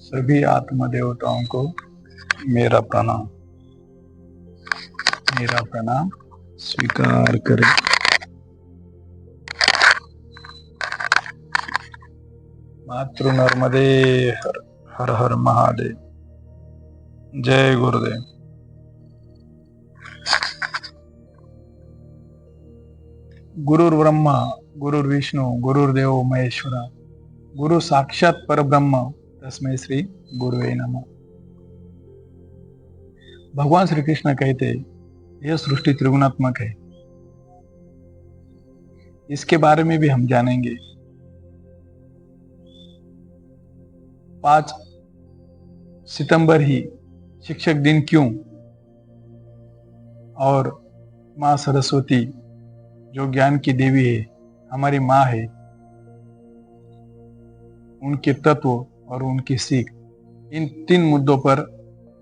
सभी आत्मा देवताओं को मेरा प्रणाम। मेरा प्रणाम स्वीकार करें। मातृ नर्मदे हर हर हर महादेव। जय गुरुदेव। गुरुर् ब्रह्मा गुरुर्विष्णु गुरुर्देव महेश्वरा गुरु साक्षात परब्रह्म तस्मै श्री गुरुवे नमः। भगवान श्री कृष्ण कहते यह सृष्टि त्रिगुणात्मक है। इसके बारे में भी हम जानेंगे। 5 सितंबर ही शिक्षक दिन क्यों, और माँ सरस्वती जो ज्ञान की देवी है, हमारी माँ है, उनके तत्व और उनकी सीख, इन 3 मुद्दों पर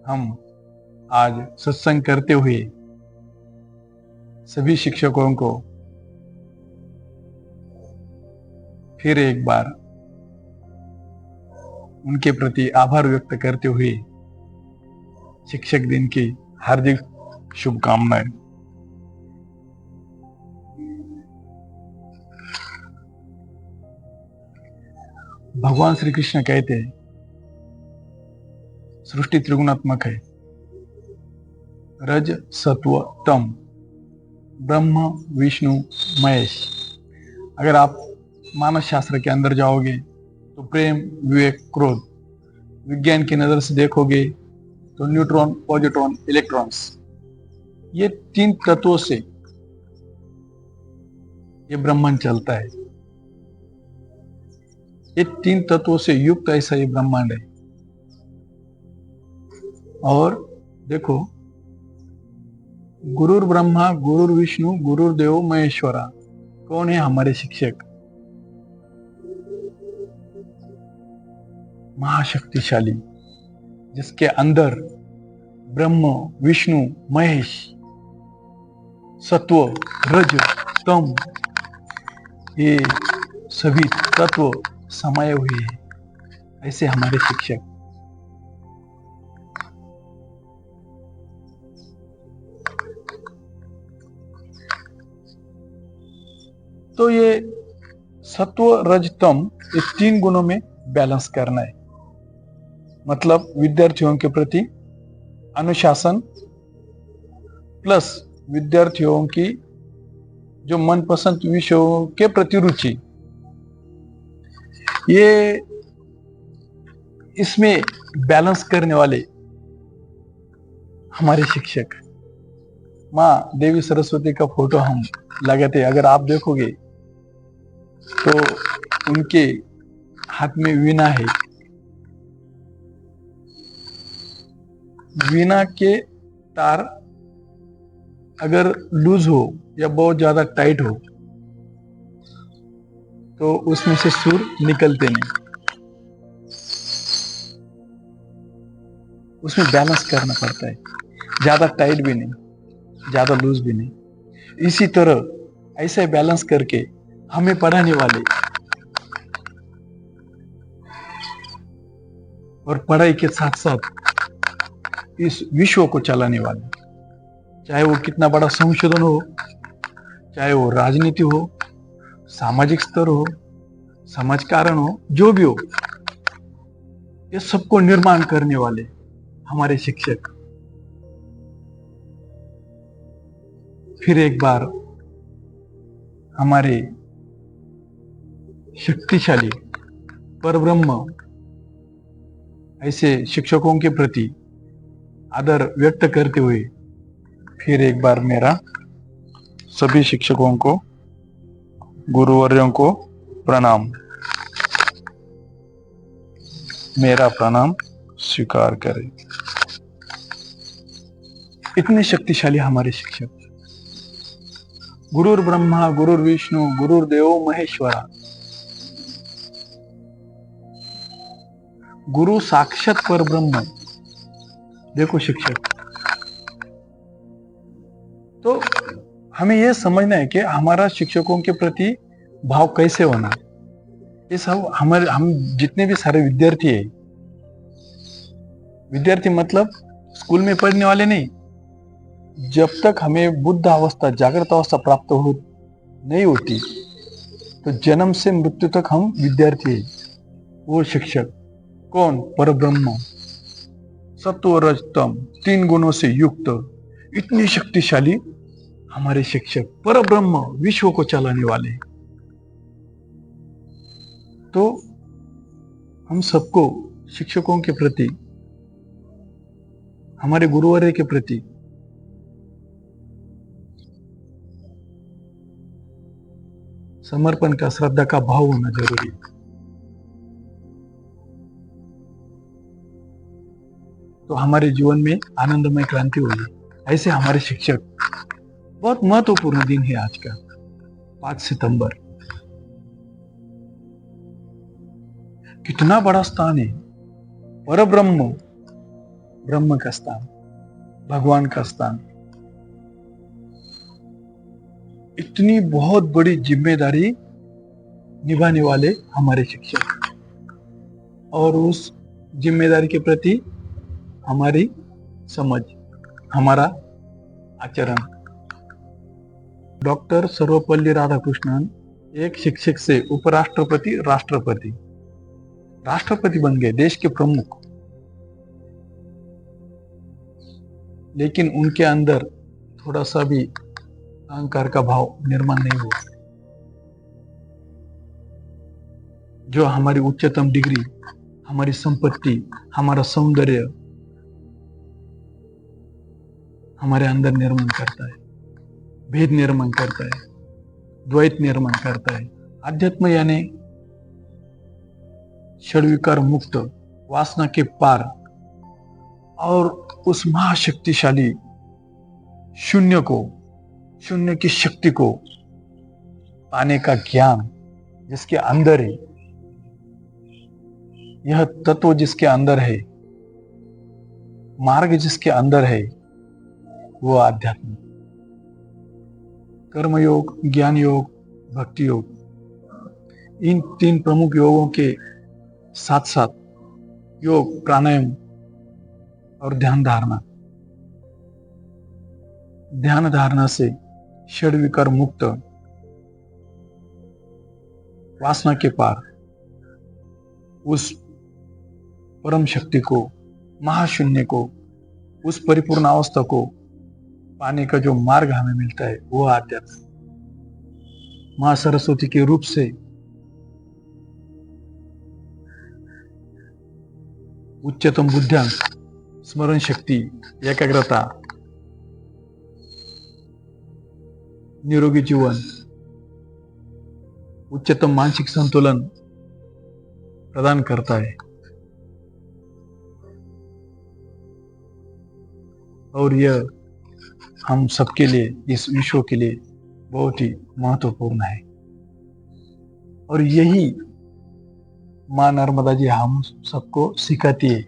हम आज सत्संग करते हुए सभी शिक्षकों को फिर एक बार उनके प्रति आभार व्यक्त करते हुए शिक्षक दिन की हार्दिक शुभकामनाएं। भगवान श्री कृष्ण कहते हैं सृष्टि त्रिगुणात्मक है। रज सत्व तम, ब्रह्म विष्णु महेश। अगर आप मानस शास्त्र के अंदर जाओगे तो प्रेम विवेक क्रोध, विज्ञान की नजर से देखोगे तो न्यूट्रॉन पॉजिट्रॉन इलेक्ट्रॉन्स, ये 3 तत्वों से ये ब्रह्मांड चलता है। ये 3 तत्वों से युक्त ऐसा ये ब्रह्मांड है। और देखो, गुरुर ब्रह्मा गुरुर विष्णु गुरुर्देव महेश्वरा, कौन है हमारे शिक्षक? महाशक्तिशाली, जिसके अंदर ब्रह्म विष्णु महेश, सत्व रज तम, ये सभी तत्व समाये हुए हैं। ऐसे हमारे शिक्षक। तो ये सत्व रज तम, इस 3 गुणों में बैलेंस करना है। मतलब विद्यार्थियों के प्रति अनुशासन प्लस विद्यार्थियों की जो मनपसंद विषयों के प्रति रुचि, ये इसमें बैलेंस करने वाले हमारे शिक्षक। माँ देवी सरस्वती का फोटो हम लगाते, अगर आप देखोगे तो उनके हाथ में वीणा है। वीणा के तार अगर लूज हो या बहुत ज्यादा टाइट हो तो उसमें से सुर निकलते नहीं। उसमें बैलेंस करना पड़ता है, ज्यादा टाइट भी नहीं, ज्यादा लूज भी नहीं। इसी तरह ऐसे बैलेंस करके हमें पढ़ाने वाले और पढ़ाई के साथ साथ इस विश्व को चलाने वाले, चाहे वो कितना बड़ा संशोधन हो, चाहे वो राजनीति हो, सामाजिक स्तर हो, समाजकारण हो, जो भी हो, ये सबको निर्माण करने वाले हमारे शिक्षक। फिर एक बार हमारे शक्तिशाली परब्रह्म ऐसे शिक्षकों के प्रति आदर व्यक्त करते हुए फिर एक बार मेरा सभी शिक्षकों को, गुरुवर्यों को प्रणाम। मेरा प्रणाम स्वीकार करें। इतने शक्तिशाली हमारे शिक्षक। गुरुर ब्रह्मा गुरुर विष्णु गुरुर्देव महेश्वरा, गुरु साक्षात पर ब्रह्म। देखो शिक्षक, तो हमें यह समझना है कि हमारा शिक्षकों के प्रति भाव कैसे होना है। ये सब हम जितने भी सारे विद्यार्थी है, विद्यार्थी मतलब स्कूल में पढ़ने वाले नहीं। जब तक हमें बुद्ध अवस्था, जागृत अवस्था प्राप्त हो नहीं होती, तो जन्म से मृत्यु तक हम विद्यार्थी हैं। वो शिक्षक कौन? परब्रह्म, सत्व रज तम, 3 गुणों से युक्त, इतनी शक्तिशाली हमारे शिक्षक परब्रह्म, विश्व को चलाने वाले। तो हम सबको शिक्षकों के प्रति, हमारे गुरुवर्य के प्रति समर्पण का, श्रद्धा का भाव होना जरूरी है। तो हमारे जीवन में आनंदमय क्रांति होगी। ऐसे हमारे शिक्षक, बहुत महत्वपूर्ण दिन है आज का 5 सितंबर। कितना बड़ा स्थान है, परब्रह्म, ब्रह्म का स्थान, भगवान का स्थान। इतनी बहुत बड़ी जिम्मेदारी निभाने वाले हमारे शिक्षक, और उस जिम्मेदारी के प्रति हमारी समझ, हमारा आचरण। डॉक्टर सर्वपल्ली राधाकृष्णन एक शिक्षक से उपराष्ट्रपति, राष्ट्रपति बन गए, देश के प्रमुख। लेकिन उनके अंदर थोड़ा सा भी अहंकार का भाव निर्माण नहीं हुआ। जो हमारी उच्चतम डिग्री, हमारी संपत्ति, हमारा सौंदर्य हमारे अंदर निर्माण करता है, भेद निर्माण करता है, द्वैत निर्माण करता है। अध्यात्म यानी षड्विकार मुक्त, वासना के पार, और उस महाशक्तिशाली शून्य को, शून्य की शक्ति को पाने का ज्ञान जिसके अंदर है, यह तत्व जिसके अंदर है, मार्ग जिसके अंदर है, वो आध्यात्म। कर्म योग, ज्ञान योग, भक्ति योग, इन 3 प्रमुख योगों के साथ साथ योग, प्राणायाम और ध्यान धारणा। ध्यान धारणा से षड्विकार मुक्त, वासना के पार, उस परम शक्ति को, महाशून्य को, उस परिपूर्ण अवस्था को पाने का जो मार्ग हमें मिलता है, वो आध्यात्म। मां सरस्वती के रूप से उच्चतम बुद्धियांक, स्मरण शक्ति, एकाग्रता, निरोगी जीवन, उच्चतम मानसिक संतुलन प्रदान करता है। और यह हम सबके लिए, इस विश्व के लिए बहुत ही महत्वपूर्ण है। और यही मां नर्मदा जी हम सबको सिखाती है।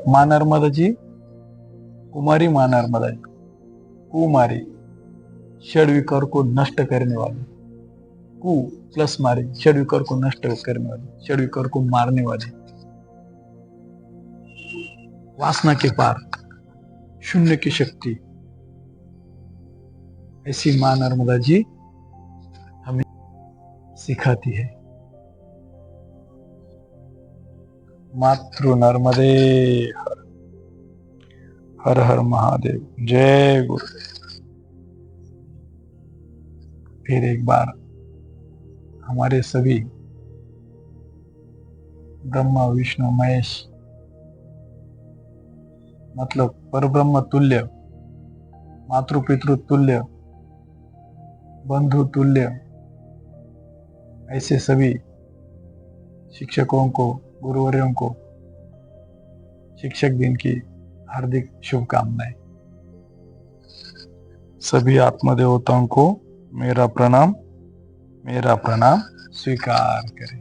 मां नर्मदा जी, कुमारी मां नर्मदा जी, कुमारी, षड्विकार को नष्ट करने वाली, कु प्लस मारी, षड्विकार को नष्ट करने वाली, षड्विकार को मारने वाली, वासना के पार, शून्य की शक्ति, ऐसी मां नर्मदा जी हमें सिखाती है। मातृ नर्मदे हर, हर हर महादेव, जय गुरुदेव। फिर एक बार हमारे सभी ब्रह्मा विष्णु महेश, मतलब परब्रह्म तुल्य, मातृ पितृ तुल्य, बंधु तुल्य, ऐसे सभी शिक्षकों को, गुरुवर्यों को शिक्षक दिन की हार्दिक शुभकामनाएं। सभी आत्मदेवताओं को मेरा प्रणाम स्वीकार करें।